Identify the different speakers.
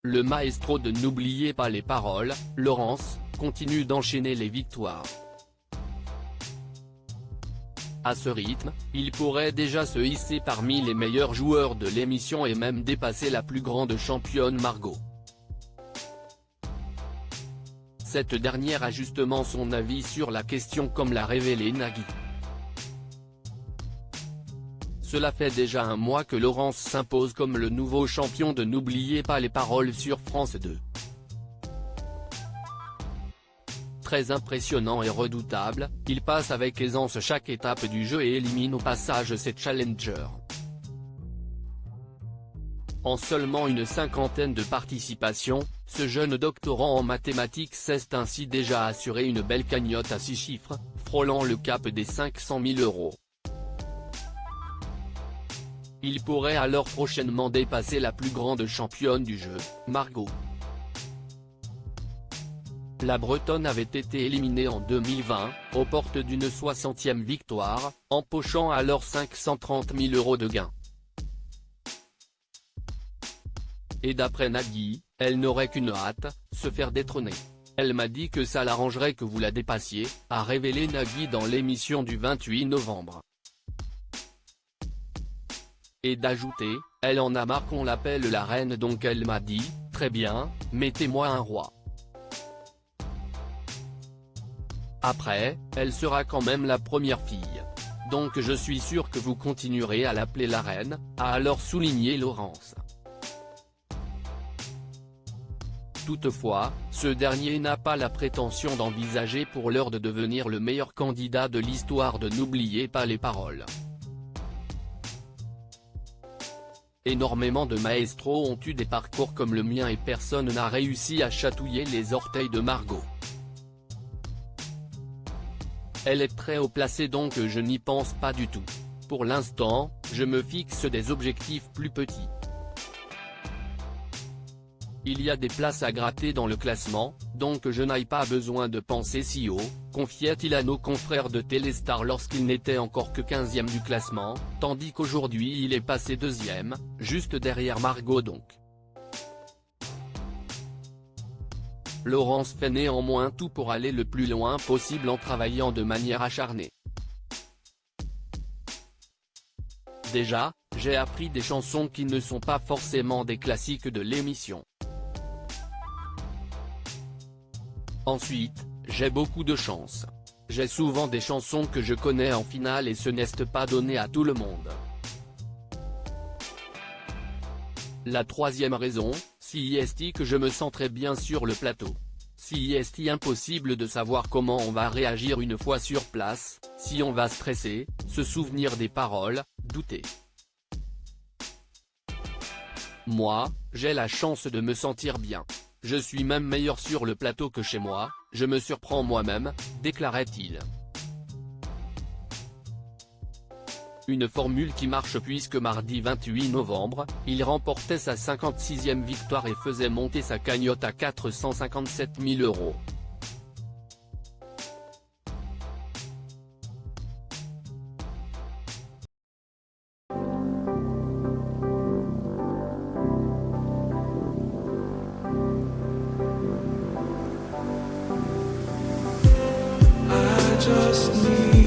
Speaker 1: Le maestro de N'oubliez pas les paroles, Laurence, continue d'enchaîner les victoires. À ce rythme, il pourrait déjà se hisser parmi les meilleurs joueurs de l'émission et même dépasser la plus grande championne Margot. Cette dernière a justement son avis sur la question comme l'a révélé Nagui. Cela fait déjà un mois que Laurence s'impose comme le nouveau champion de N'oubliez pas les paroles sur France 2. Très impressionnant et redoutable, il passe avec aisance chaque étape du jeu et élimine au passage ses challengers. En seulement une cinquantaine de participations, ce jeune doctorant en mathématiques s'est ainsi déjà assuré une belle cagnotte à 6 chiffres, frôlant le cap des 500 000 €. Il pourrait alors prochainement dépasser la plus grande championne du jeu, Margot. La Bretonne avait été éliminée en 2020, aux portes d'une 60e victoire, empochant alors 530 000 € de gains. Et d'après Nagui, elle n'aurait qu'une hâte, se faire détrôner. Elle m'a dit que ça l'arrangerait que vous la dépassiez, a révélé Nagui dans l'émission du 28 novembre. Et d'ajouter, elle en a marre qu'on l'appelle la reine donc elle m'a dit, très bien, mettez-moi un roi. Après, elle sera quand même la première fille. Donc je suis sûr que vous continuerez à l'appeler la reine, a alors souligné Laurence. Toutefois, ce dernier n'a pas la prétention d'envisager pour l'heure de devenir le meilleur candidat de l'histoire de N'oubliez pas les paroles. Énormément de maestros ont eu des parcours comme le mien et personne n'a réussi à chatouiller les orteils de Margot. Elle est très haut placée donc je n'y pense pas du tout. Pour l'instant, je me fixe des objectifs plus petits. Il y a des places à gratter dans le classement, donc je n'ai pas besoin de penser si haut, confiait-il à nos confrères de Téléstar lorsqu'il n'était encore que 15e du classement, tandis qu'aujourd'hui il est passé 2e, juste derrière Margot donc. Laurence fait néanmoins tout pour aller le plus loin possible en travaillant de manière acharnée. Déjà, j'ai appris des chansons qui ne sont pas forcément des classiques de l'émission. Ensuite, j'ai beaucoup de chance. J'ai souvent des chansons que je connais en finale et ce n'est pas donné à tout le monde. La troisième raison, si est que je me sens très bien sur le plateau. Si est impossible de savoir comment on va réagir une fois sur place, si on va stresser, se souvenir des paroles, douter. Moi, j'ai la chance de me sentir bien. Je suis même meilleur sur le plateau que chez moi, je me surprends moi-même, déclarait-il. Une formule qui marche puisque mardi 28 novembre, il remportait sa 56e victoire et faisait monter sa cagnotte à 457 000 €.
Speaker 2: I just need